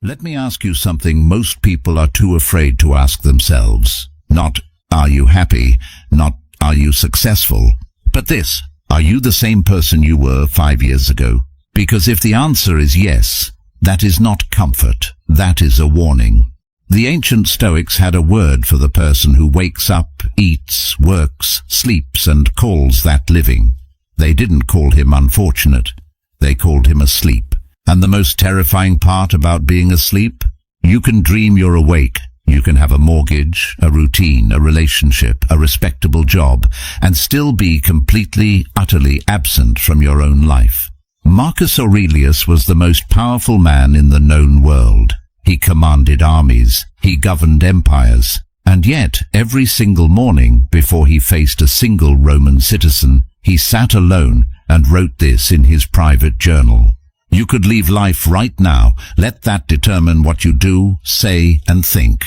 Let me ask you something most people are too afraid to ask themselves. Not, are you happy? Not, are you successful? But this, are you the same person you were 5 years ago? Because if the answer is yes, that is not comfort, that is a warning. The ancient Stoics had a word for the person who wakes up, eats, works, sleeps, and calls that living. They didn't call him unfortunate. They called him asleep. And the most terrifying part about being asleep? You can dream you're awake. You can have a mortgage, a routine, a relationship, a respectable job, and still be completely, utterly absent from your own life. Marcus Aurelius was the most powerful man in the known world. He commanded armies. He governed empires. And yet, every single morning, before he faced a single Roman citizen, he sat alone and wrote this in his private journal. You could leave life right now. Let that determine what you do, say, and think.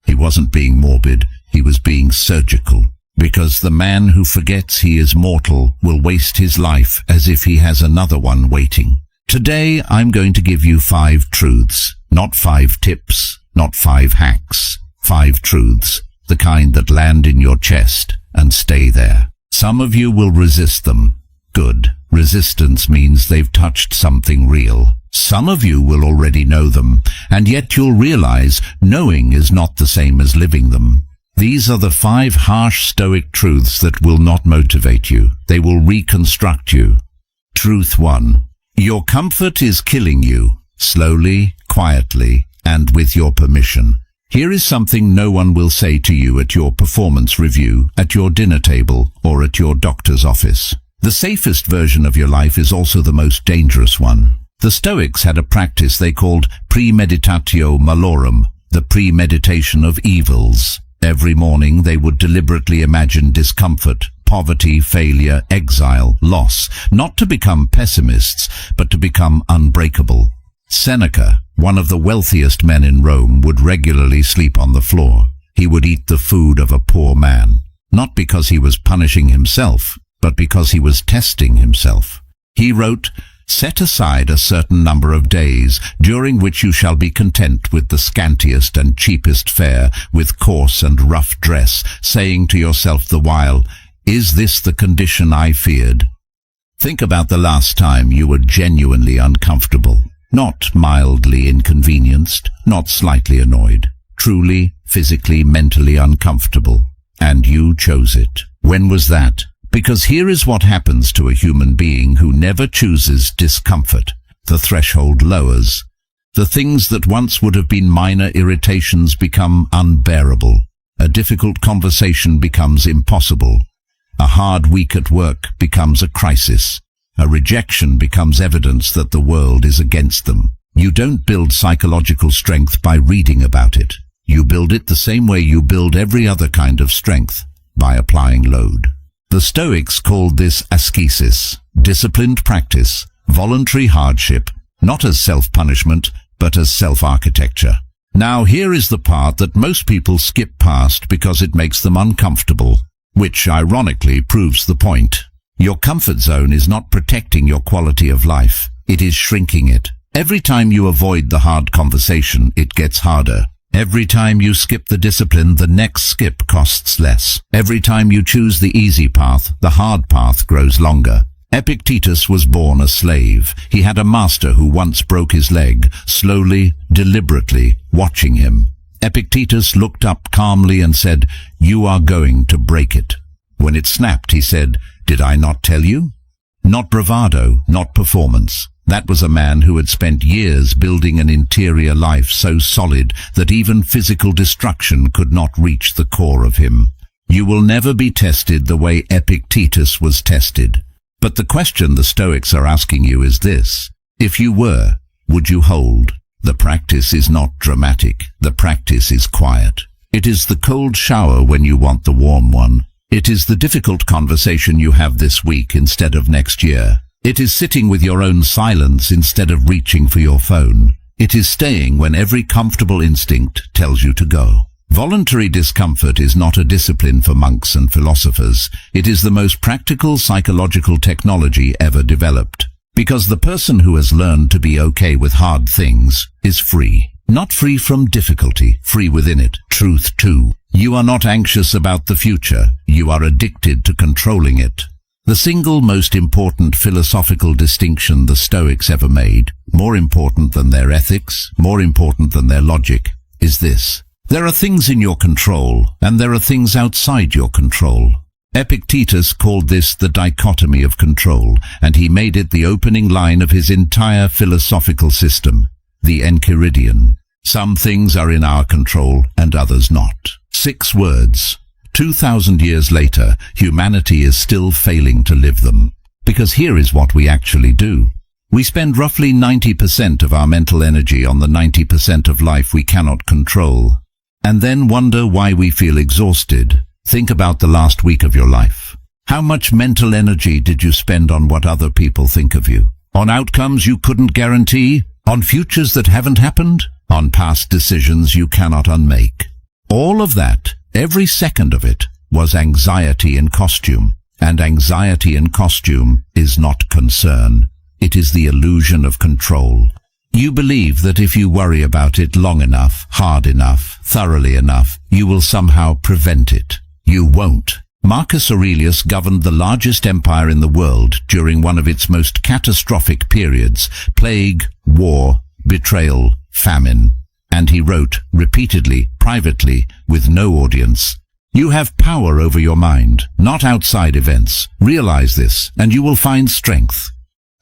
He wasn't being morbid. He was being surgical. Because the man who forgets he is mortal will waste his life as if he has another one waiting. Today, I'm going to give you 5 truths. Not 5 tips, not 5 hacks. 5 truths, the kind that land in your chest and stay there. Some of you will resist them. Good. Resistance means they've touched something real. Some of you will already know them, and yet you'll realize knowing is not the same as living them. These are the 5 harsh Stoic truths that will not motivate you. They will reconstruct you. Truth 1. Your comfort is killing you, slowly, quietly, and with your permission. Here is something no one will say to you at your performance review, at your dinner table, or at your doctor's office. The safest version of your life is also the most dangerous one. The Stoics had a practice they called premeditatio malorum, the premeditation of evils. Every morning they would deliberately imagine discomfort, poverty, failure, exile, loss, not to become pessimists, but to become unbreakable. Seneca, one of the wealthiest men in Rome, would regularly sleep on the floor. He would eat the food of a poor man, not because he was punishing himself, but because he was testing himself. He wrote, "Set aside a certain number of days, during which you shall be content with the scantiest and cheapest fare, with coarse and rough dress, saying to yourself the while, 'Is this the condition I feared?'" Think about the last time you were genuinely uncomfortable, not mildly inconvenienced, not slightly annoyed, truly, physically, mentally uncomfortable. And you chose it. When was that? Because here is what happens to a human being who never chooses discomfort. The threshold lowers. The things that once would have been minor irritations become unbearable. A difficult conversation becomes impossible. A hard week at work becomes a crisis. A rejection becomes evidence that the world is against them. You don't build psychological strength by reading about it. You build it the same way you build every other kind of strength, by applying load. The Stoics called this ascesis, disciplined practice, voluntary hardship, not as self-punishment, but as self-architecture. Now here is the part that most people skip past because it makes them uncomfortable, which ironically proves the point. Your comfort zone is not protecting your quality of life, it is shrinking it. Every time you avoid the hard conversation, it gets harder. Every time you skip the discipline, the next skip costs less. Every time you choose the easy path, the hard path grows longer. Epictetus was born a slave. He had a master who once broke his leg, slowly, deliberately, watching him. Epictetus looked up calmly and said, "You are going to break it." When it snapped, he said, "Did I not tell you?" Not bravado, not performance. That was a man who had spent years building an interior life so solid that even physical destruction could not reach the core of him. You will never be tested the way Epictetus was tested. But the question the Stoics are asking you is this: if you were, would you hold? The practice is not dramatic. The practice is quiet. It is the cold shower when you want the warm one. It is the difficult conversation you have this week instead of next year. It is sitting with your own silence instead of reaching for your phone. It is staying when every comfortable instinct tells you to go. Voluntary discomfort is not a discipline for monks and philosophers. It is the most practical psychological technology ever developed. Because the person who has learned to be okay with hard things is free. Not free from difficulty, free within it. Truth 2. You are not anxious about the future. You are addicted to controlling it. The single most important philosophical distinction the Stoics ever made, more important than their ethics, more important than their logic, is this: there are things in your control, and there are things outside your control. Epictetus called this the dichotomy of control, and he made it the opening line of his entire philosophical system, the Enchiridion. Some things are in our control, and others not. 6 words. 2,000 years later, humanity is still failing to live them. Because here is what we actually do. We spend roughly 90% of our mental energy on the 90% of life we cannot control, and then wonder why we feel exhausted. Think about the last week of your life. How much mental energy did you spend on what other people think of you? On outcomes you couldn't guarantee? On futures that haven't happened? On past decisions you cannot unmake? All of that, every second of it, was anxiety in costume. And anxiety in costume is not concern. It is the illusion of control. You believe that if you worry about it long enough, hard enough, thoroughly enough, you will somehow prevent it. You won't. Marcus Aurelius governed the largest empire in the world during one of its most catastrophic periods: plague, war, betrayal, famine. And he wrote, repeatedly, privately, with no audience, "You have power over your mind, not outside events. Realize this, and you will find strength."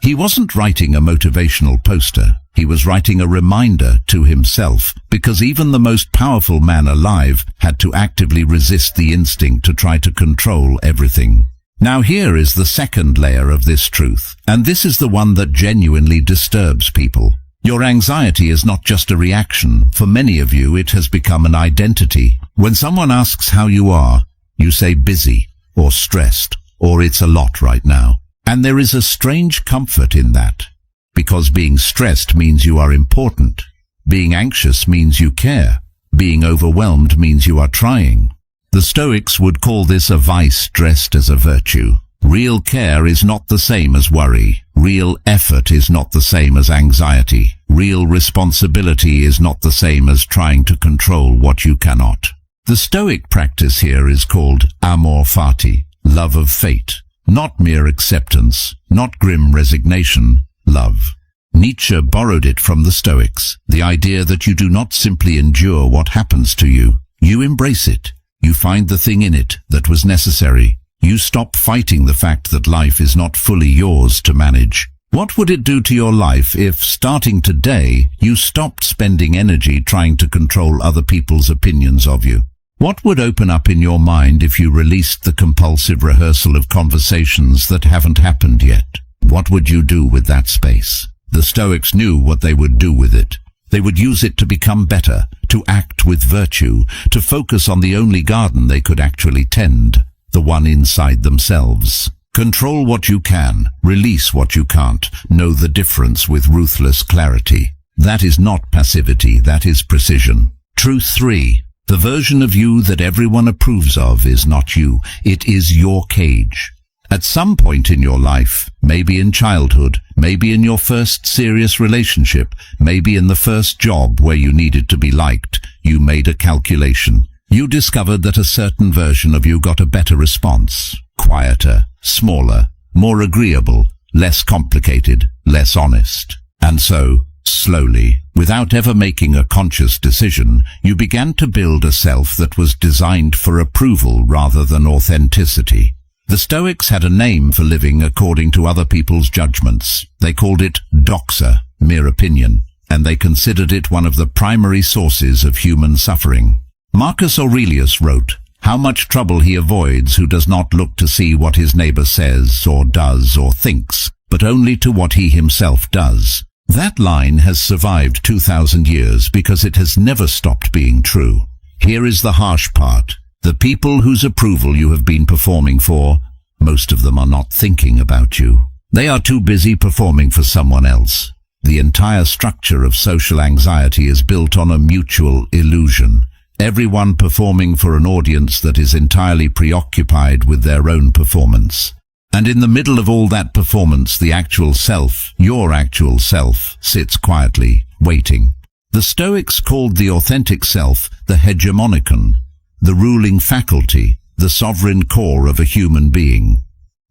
He wasn't writing a motivational poster. He was writing a reminder to himself, because even the most powerful man alive had to actively resist the instinct to try to control everything. Now here is the second layer of this truth, and this is the one that genuinely disturbs people. Your anxiety is not just a reaction. For many of you, it has become an identity. When someone asks how you are, you say busy, or stressed, or it's a lot right now. And there is a strange comfort in that, because being stressed means you are important. Being anxious means you care. Being overwhelmed means you are trying. The Stoics would call this a vice dressed as a virtue. Real care is not the same as worry. Real effort is not the same as anxiety. Real responsibility is not the same as trying to control what you cannot. The Stoic practice here is called amor fati, love of fate. Not mere acceptance, not grim resignation, love. Nietzsche borrowed it from the Stoics, the idea that you do not simply endure what happens to you. You embrace it. You find the thing in it that was necessary. You stop fighting the fact that life is not fully yours to manage. What would it do to your life if, starting today, you stopped spending energy trying to control other people's opinions of you? What would open up in your mind if you released the compulsive rehearsal of conversations that haven't happened yet? What would you do with that space? The Stoics knew what they would do with it. They would use it to become better, to act with virtue, to focus on the only garden they could actually tend, the one inside themselves. Control what you can, release what you can't, know the difference with ruthless clarity. That is not passivity, that is precision. Truth 3. The version of you that everyone approves of is not you. It is your cage. At some point in your life, maybe in childhood, maybe in your first serious relationship, maybe in the first job where you needed to be liked, you made a calculation. You discovered that a certain version of you got a better response. Quieter, smaller, more agreeable, less complicated, less honest. And so, slowly, without ever making a conscious decision, you began to build a self that was designed for approval rather than authenticity. The Stoics had a name for living according to other people's judgments. They called it doxa, mere opinion, and they considered it one of the primary sources of human suffering. Marcus Aurelius wrote, "How much trouble he avoids who does not look to see what his neighbor says or does or thinks, but only to what he himself does." That line has survived 2,000 years because it has never stopped being true. Here is the harsh part. The people whose approval you have been performing for, most of them are not thinking about you. They are too busy performing for someone else. The entire structure of social anxiety is built on a mutual illusion. Everyone performing for an audience that is entirely preoccupied with their own performance. And in the middle of all that performance, the actual self, your actual self, sits quietly, waiting. The Stoics called the authentic self the hegemonikon, the ruling faculty, the sovereign core of a human being.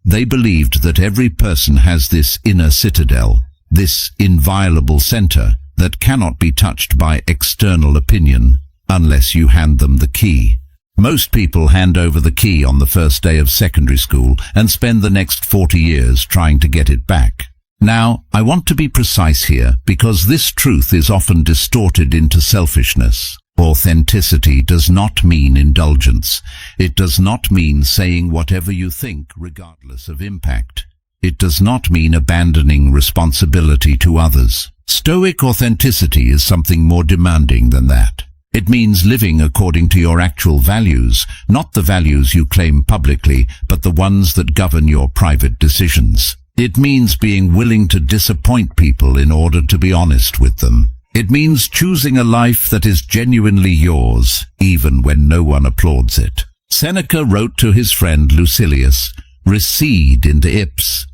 They believed that every person has this inner citadel, this inviolable center that cannot be touched by external opinion unless you hand them the key. Most people hand over the key on the first day of secondary school and spend the next 40 years trying to get it back. Now, I want to be precise here because this truth is often distorted into selfishness. Authenticity does not mean indulgence. It does not mean saying whatever you think regardless of impact. It does not mean abandoning responsibility to others. Stoic authenticity is something more demanding than that. It means living according to your actual values, not the values you claim publicly, but the ones that govern your private decisions. It means being willing to disappoint people in order to be honest with them. It means choosing a life that is genuinely yours, even when no one applauds it. Seneca wrote to his friend Lucilius, "Recede into ips."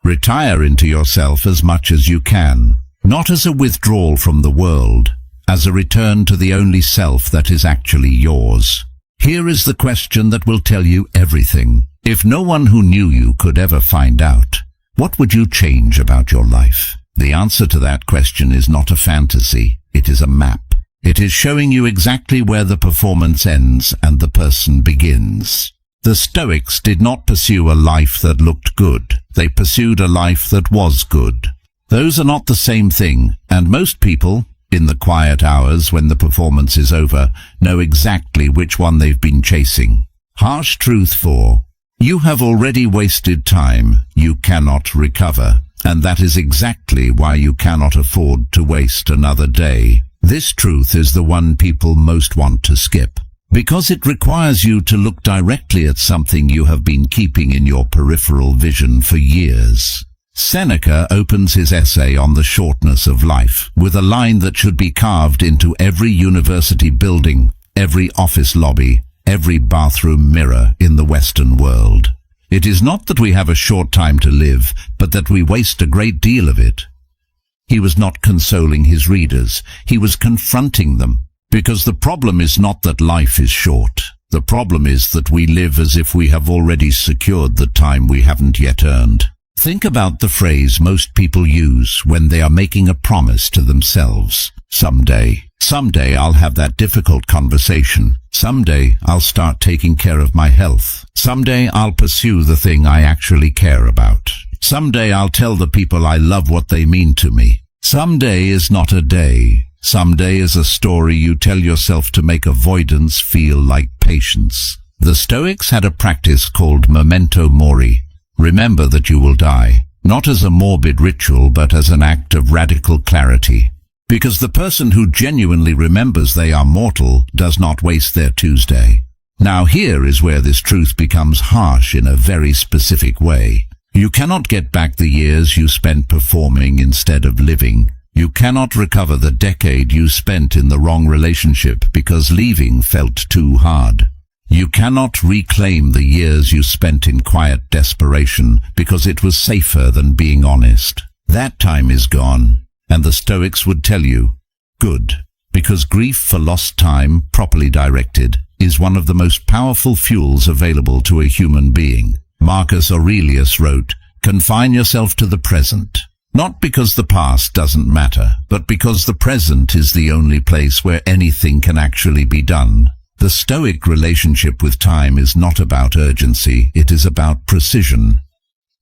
Retire into yourself as much as you can, not as a withdrawal from the world, as a return to the only self that is actually yours. Here is the question that will tell you everything. If no one who knew you could ever find out, what would you change about your life? The answer to that question is not a fantasy, it is a map. It is showing you exactly where the performance ends and the person begins. The Stoics did not pursue a life that looked good. They pursued a life that was good. Those are not the same thing, and most people, in the quiet hours when the performance is over, know exactly which one they've been chasing. Harsh truth 4. You have already wasted time. You cannot recover. And that is exactly why you cannot afford to waste another day. This truth is the one people most want to skip, because it requires you to look directly at something you have been keeping in your peripheral vision for years. Seneca opens his essay on the shortness of life with a line that should be carved into every university building, every office lobby, every bathroom mirror in the Western world. It is not that we have a short time to live, but that we waste a great deal of it. He was not consoling his readers, he was confronting them, because the problem is not that life is short. The problem is that we live as if we have already secured the time we haven't yet earned. Think about the phrase most people use when they are making a promise to themselves. Someday I'll have that difficult conversation. Someday I'll start taking care of my health. Someday I'll pursue the thing I actually care about. Someday I'll tell the people I love what they mean to me. Someday is not a day. Someday is a story you tell yourself to make avoidance feel like patience. The Stoics had a practice called memento mori. Remember that you will die, not as a morbid ritual but as an act of radical clarity. Because the person who genuinely remembers they are mortal does not waste their Tuesday. Now here is where this truth becomes harsh in a very specific way. You cannot get back the years you spent performing instead of living. You cannot recover the decade you spent in the wrong relationship because leaving felt too hard. You cannot reclaim the years you spent in quiet desperation because it was safer than being honest. That time is gone. And the Stoics would tell you, good, because grief for lost time, properly directed, is one of the most powerful fuels available to a human being. Marcus Aurelius wrote, "Confine yourself to the present, not because the past doesn't matter, but because the present is the only place where anything can actually be done." The Stoic relationship with time is not about urgency, it is about precision.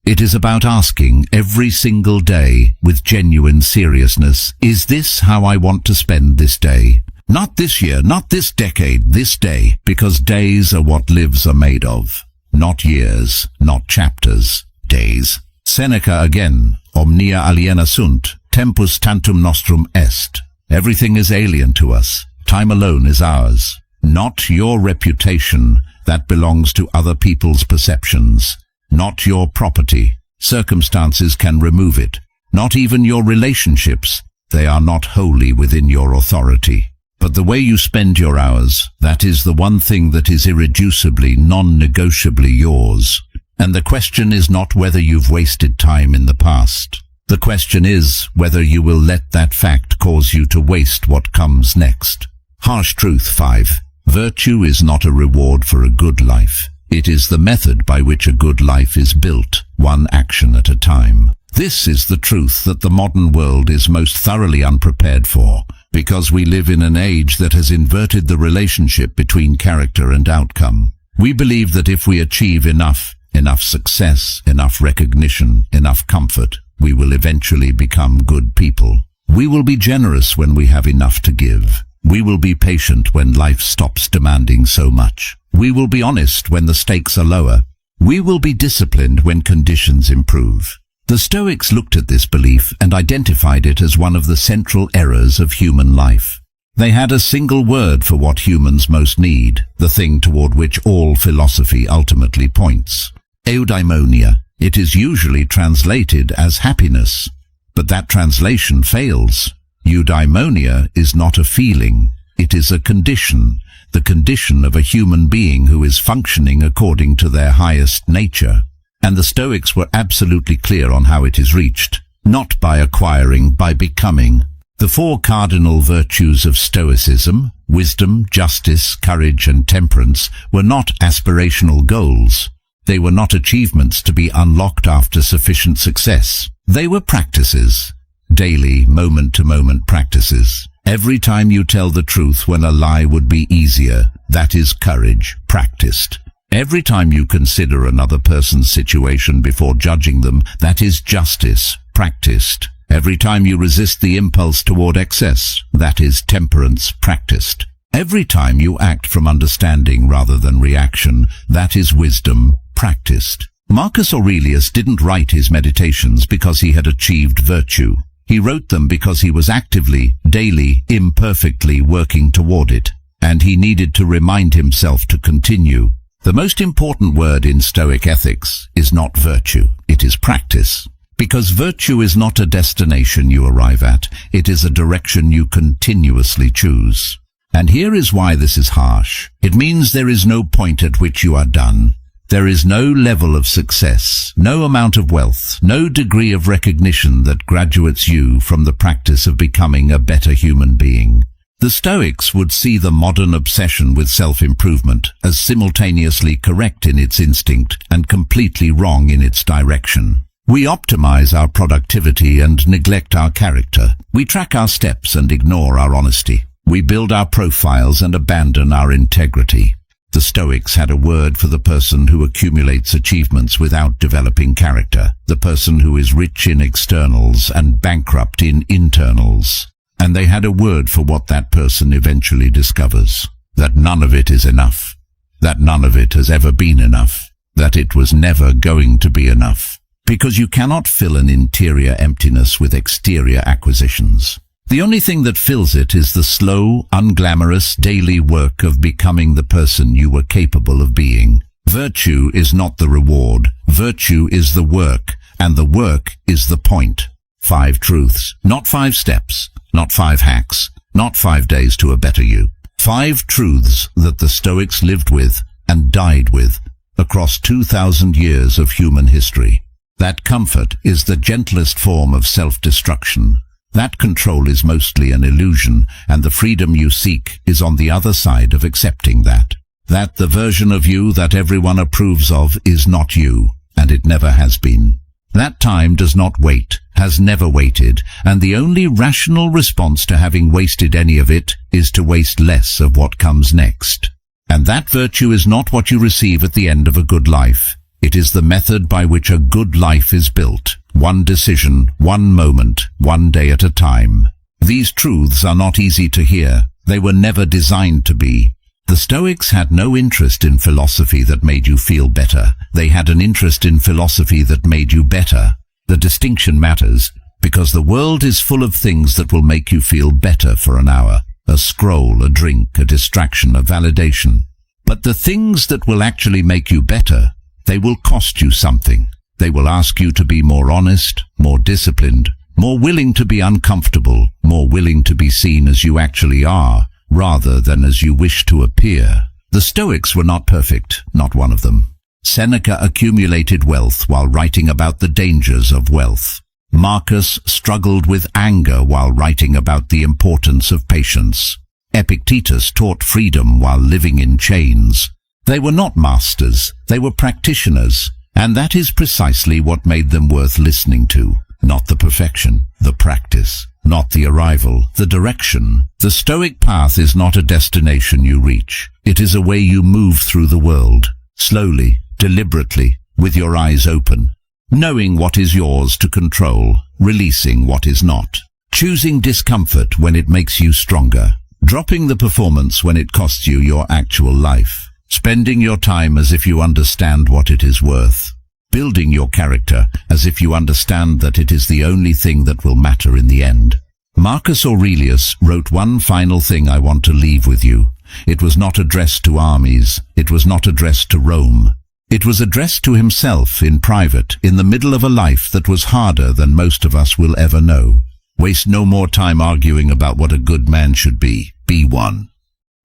It is about asking every single day with genuine seriousness, is this how I want to spend this day? Not this year, not this decade, this day, because days are what lives are made of. Not years, not chapters, days. Seneca again, omnia aliena sunt, tempus tantum nostrum est. Everything is alien to us, time alone is ours. Not your reputation, that belongs to other people's perceptions. Not your property. Circumstances can remove it. Not even your relationships. They are not wholly within your authority. But the way you spend your hours, that is the one thing that is irreducibly, non-negotiably yours. And the question is not whether you've wasted time in the past. The question is whether you will let that fact cause you to waste what comes next. Harsh truth 5. Virtue is not a reward for a good life. It is the method by which a good life is built, one action at a time. This is the truth that the modern world is most thoroughly unprepared for, because we live in an age that has inverted the relationship between character and outcome. We believe that if we achieve enough success, enough recognition, enough comfort, we will eventually become good people. We will be generous when we have enough to give. We will be patient when life stops demanding so much. We will be honest when the stakes are lower. We will be disciplined when conditions improve. The Stoics looked at this belief and identified it as one of the central errors of human life. They had a single word for what humans most need, the thing toward which all philosophy ultimately points: eudaimonia. It is usually translated as happiness, but that translation fails. Eudaimonia is not a feeling, it is a condition, the condition of a human being who is functioning according to their highest nature. And the Stoics were absolutely clear on how it is reached, not by acquiring, by becoming. The 4 cardinal virtues of Stoicism, wisdom, justice, courage, and temperance, were not aspirational goals. They were not achievements to be unlocked after sufficient success. They were practices. Daily, moment-to-moment practices. Every time you tell the truth when a lie would be easier, that is courage, practiced. Every time you consider another person's situation before judging them, that is justice, practiced. Every time you resist the impulse toward excess, that is temperance, practiced. Every time you act from understanding rather than reaction, that is wisdom, practiced. Marcus Aurelius didn't write his meditations because he had achieved virtue. He wrote them because he was actively, daily, imperfectly working toward it, and he needed to remind himself to continue. The most important word in Stoic ethics is not virtue, it is practice. Because virtue is not a destination you arrive at, it is a direction you continuously choose. And here is why this is harsh. It means there is no point at which you are done. There is no level of success, no amount of wealth, no degree of recognition that graduates you from the practice of becoming a better human being. The Stoics would see the modern obsession with self-improvement as simultaneously correct in its instinct and completely wrong in its direction. We optimize our productivity and neglect our character. We track our steps and ignore our honesty. We build our profiles and abandon our integrity. The Stoics had a word for the person who accumulates achievements without developing character, the person who is rich in externals and bankrupt in internals. And they had a word for what that person eventually discovers: that none of it is enough, that none of it has ever been enough, that it was never going to be enough. Because you cannot fill an interior emptiness with exterior acquisitions. The only thing that fills it is the slow, unglamorous, daily work of becoming the person you were capable of being. Virtue is not the reward. Virtue is the work, and the work is the point. 5 truths, not 5 steps, not 5 hacks, not 5 days to a better you. 5 truths that the Stoics lived with and died with across 2,000 years of human history. That comfort is the gentlest form of self-destruction. That control is mostly an illusion, and the freedom you seek is on the other side of accepting that. That the version of you that everyone approves of is not you, and it never has been. That time does not wait, has never waited, and the only rational response to having wasted any of it is to waste less of what comes next. And that virtue is not what you receive at the end of a good life. It is the method by which a good life is built. One decision, one moment, one day at a time. These truths are not easy to hear. They were never designed to be. The Stoics had no interest in philosophy that made you feel better. They had an interest in philosophy that made you better. The distinction matters, because the world is full of things that will make you feel better for an hour. A scroll, a drink, a distraction, a validation. But the things that will actually make you better, they will cost you something. They will ask you to be more honest, more disciplined, more willing to be uncomfortable, more willing to be seen as you actually are, rather than as you wish to appear. The Stoics were not perfect, not one of them. Seneca accumulated wealth while writing about the dangers of wealth. Marcus struggled with anger while writing about the importance of patience. Epictetus taught freedom while living in chains. They were not masters, they were practitioners, and that is precisely what made them worth listening to. Not the perfection, the practice. Not the arrival, the direction. The Stoic path is not a destination you reach. It is a way you move through the world, slowly, deliberately, with your eyes open, knowing what is yours to control, releasing what is not, choosing discomfort when it makes you stronger, dropping the performance when it costs you your actual life, spending your time as if you understand what it is worth, building your character as if you understand that it is the only thing that will matter in the end. Marcus Aurelius wrote one final thing I want to leave with you. It was not addressed to armies. It was not addressed to Rome. It was addressed to himself in private, in the middle of a life that was harder than most of us will ever know. Waste no more time arguing about what a good man should be. Be one.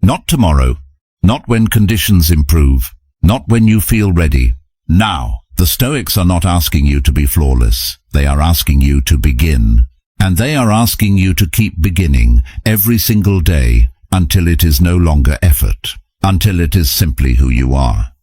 Not tomorrow. Not when conditions improve. Not when you feel ready. Now. The Stoics are not asking you to be flawless. They are asking you to begin. And they are asking you to keep beginning every single day until it is no longer effort, until it is simply who you are.